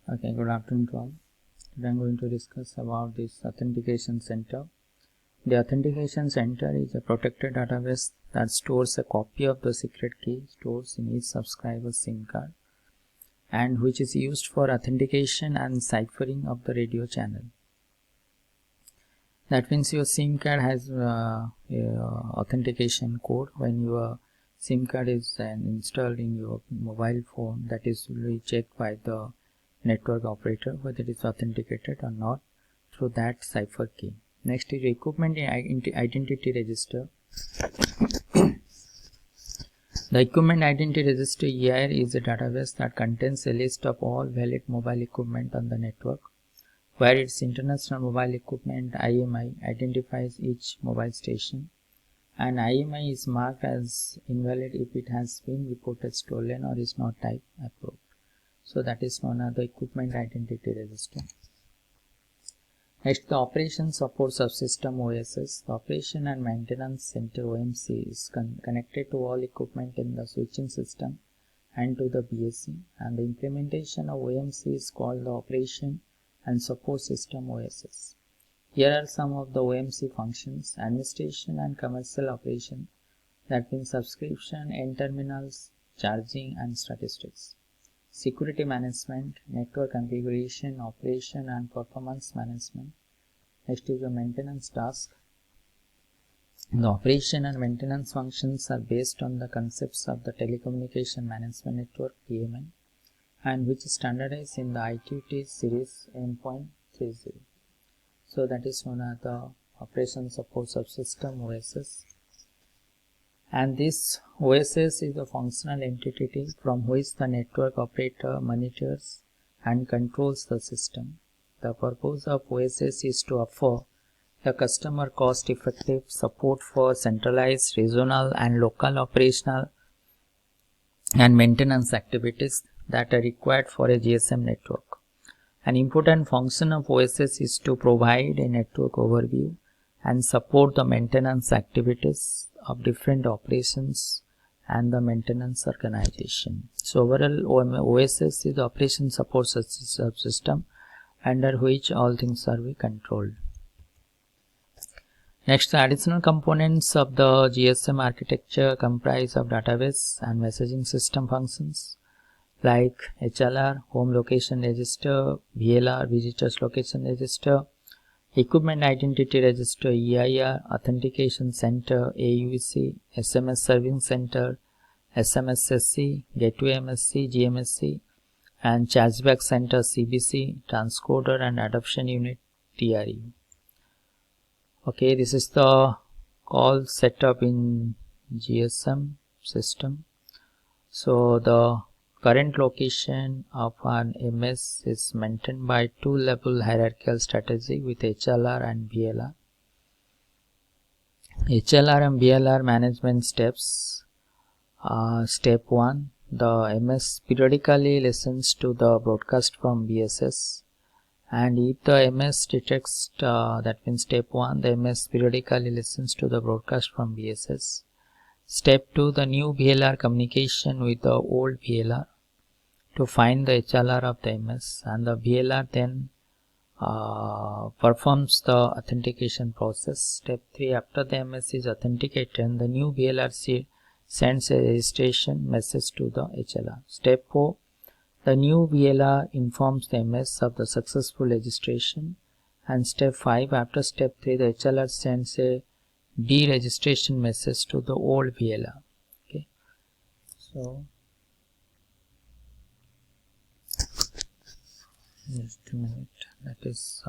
Okay, good afternoon to all. Today I am going to discuss about this authentication center. The authentication center is a protected database that stores a copy of the secret key stored in each subscriber's SIM card and which is used for authentication and ciphering of the radio channel. That means your SIM card has a authentication code. When your SIM card is installed in your mobile phone, that is usually checked by the network operator whether it is authenticated or not through that cipher key. Next is equipment identity register. The equipment identity register EIR is a database that contains a list of all valid mobile equipment on the network, where its International Mobile Equipment IMI identifies each mobile station, and IMI is marked as invalid if it has been reported stolen or is not type approved. So that is known as the equipment identity register. Next, the operation support subsystem OSS. The operation and maintenance center OMC is connected to all equipment in the switching system and to the BSC, and the implementation of OMC is called the operation and support system OSS. Here are some of the OMC functions: administration and commercial operation, that means subscription, end terminals, charging and statistics. Security management, network configuration, operation and performance management. Next is the maintenance task. The operation and maintenance functions are based on the concepts of the Telecommunication Management Network TMN, and which is standardized in the ITUT series M.30. So that is known as the operation support subsystem OSS. And this OSS is a functional entity from which the network operator monitors and controls the system. The purpose of OSS is to offer the customer cost-effective support for centralized, regional and local operational and maintenance activities that are required for a GSM network. An important function of OSS is to provide a network overview and support the maintenance activities of different operations and the maintenance organization. So overall OSS is the operation support subsystem under which all things are controlled. Next, the additional components of the GSM architecture comprise of database and messaging system functions like HLR, home location register, VLR, visitors location register, equipment identity register EIR, authentication center AUC, SMS serving center SMSSC, gateway MSC, GMSC, and chargeback center CBC, transcoder and adoption unit TRU. Okay, this is the call setup in GSM system. So the current location of an MS is maintained by two-level hierarchical strategy with HLR and VLR. HLR and VLR management steps. Step 1. The MS periodically listens to the broadcast from BSS, and if the MS detects, that means step 1, the MS periodically listens to the broadcast from BSS. Step 2, the new VLR communication with the old VLR to find the HLR of the MS, and the VLR then performs the authentication process. Step 3, after the MS is authenticated, the new VLR sends a registration message to the HLR. Step 4, the new VLR informs the MS of the successful registration. And step 5, after step 3, the HLR sends a deregistration message to the old VLR. Okay, so just a minute, that is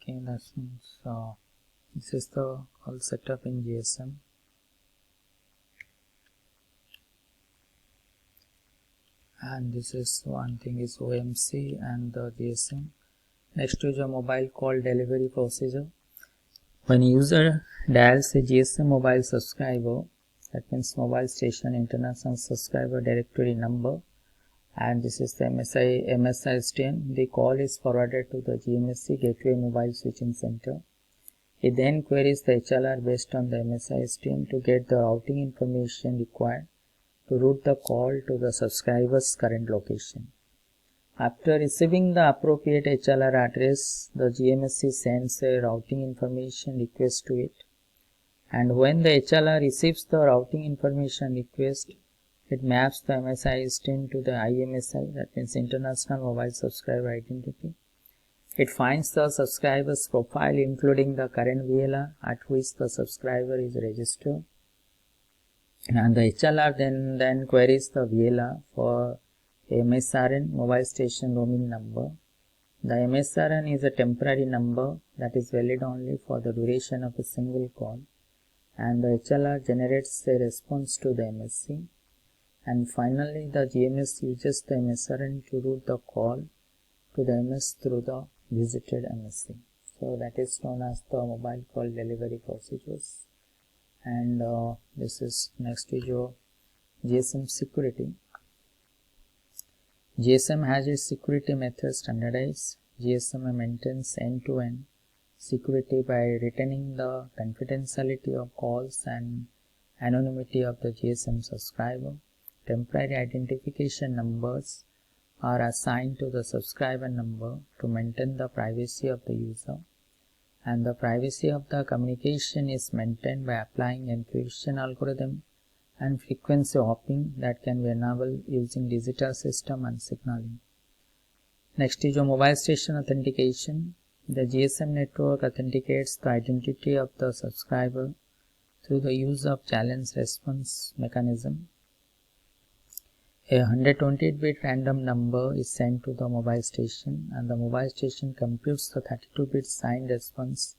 okay, that means this is the call setup in GSM. And this is one thing is OMC and the GSM. Next is a mobile call delivery procedure. When user dials a GSM mobile subscriber, that means mobile station international subscriber directory number, and this is the MSI stream. The call is forwarded to the GMSC Gateway Mobile Switching Center. It then queries the HLR based on the MSI stream to get the routing information required to route the call to the subscriber's current location. After receiving the appropriate HLR address, the GMSC sends a routing information request to it. And when the HLR receives the routing information request, it maps the MSI stream to the IMSI, that means International Mobile Subscriber Identity. It finds the subscriber's profile including the current VLR at which the subscriber is registered. And the HLR then queries the VLR for MSRN, mobile station roaming number. The MSRN is a temporary number that is valid only for the duration of a single call, and the HLR generates a response to the MSC. And finally, the GMS uses the MSRN to route the call to the MS through the visited MSC. So that is known as the mobile call delivery procedures. And this is next is your GSM security. GSM has its security methods standardized. GSM maintains end-to-end security by retaining the confidentiality of calls and anonymity of the GSM subscriber. Temporary identification numbers are assigned to the subscriber number to maintain the privacy of the user, and the privacy of the communication is maintained by applying encryption algorithm and frequency hopping that can be enabled using digital system and signaling. Next is your mobile station authentication. The GSM network authenticates the identity of the subscriber through the use of challenge response mechanism. A 128-bit random number is sent to the mobile station, and the mobile station computes the 32-bit signed response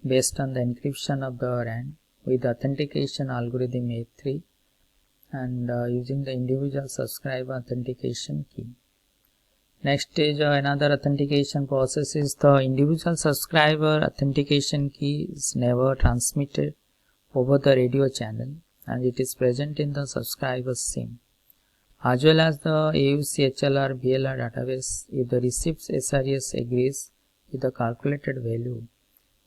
based on the encryption of the RAN with the authentication algorithm A3 and using the individual subscriber authentication key. Next is another authentication process is the individual subscriber authentication key is never transmitted over the radio channel, and it is present in the subscriber's SIM, as well as the AUC HLR VLR database. If the received SRS agrees with the calculated value,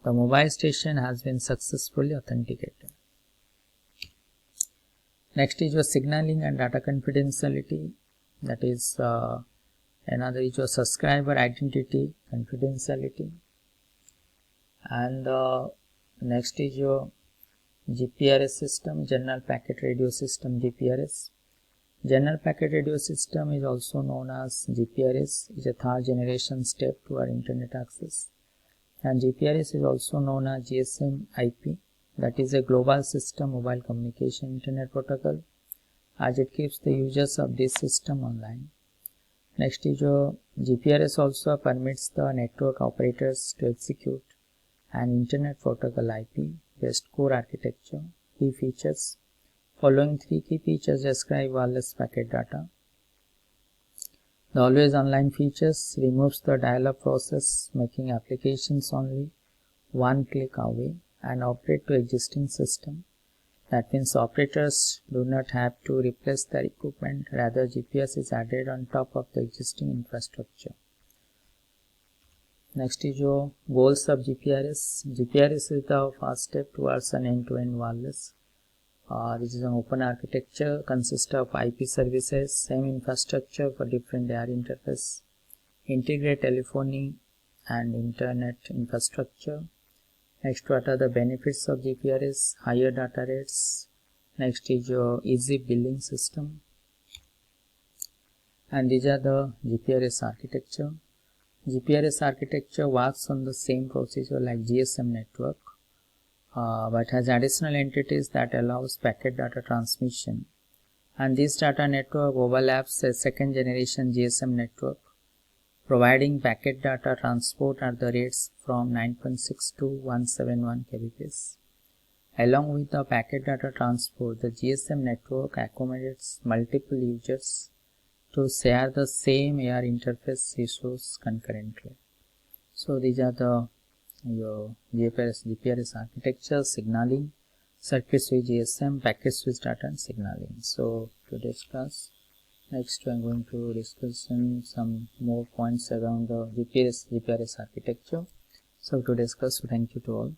the mobile station has been successfully authenticated. Next is your signaling and data confidentiality, that is another is your subscriber identity confidentiality, and next is your GPRS system, General Packet Radio System, GPRS. General Packet Radio System is also known as GPRS, is a third generation step toward internet access, and GPRS is also known as GSM IP, that is a global system mobile communication internet protocol, as it keeps the users of this system online. Next is your GPRS also permits the network operators to execute an internet protocol IP based core architecture. Key features: following three key features describe wireless packet data. The always online features removes the dial-up process, making applications only one click away and operate to existing system. That means operators do not have to replace their equipment, rather GPS is added on top of the existing infrastructure. Next is your goals of GPRS. GPRS is the first step towards an end-to-end wireless. This is an open architecture, consists of IP services, same infrastructure for different air interface, integrate telephony and internet infrastructure. Next, what are the benefits of GPRS? Higher data rates. Next is your easy billing system. And these are the GPRS architecture. GPRS architecture works on the same procedure like GSM network, but has additional entities that allows packet data transmission. And this data network overlaps a second generation GSM network, providing packet data transport at the rates from 9.6 to 171 kbps. Along with the packet data transport, the GSM network accommodates multiple users to share the same air interface resource concurrently. So these are the your GPRS architecture, signaling, circuit switch, GSM, packet switch data and signaling. So today's class, next I'm going to discuss some more points around the GPRS architecture. So today's class, thank you to all.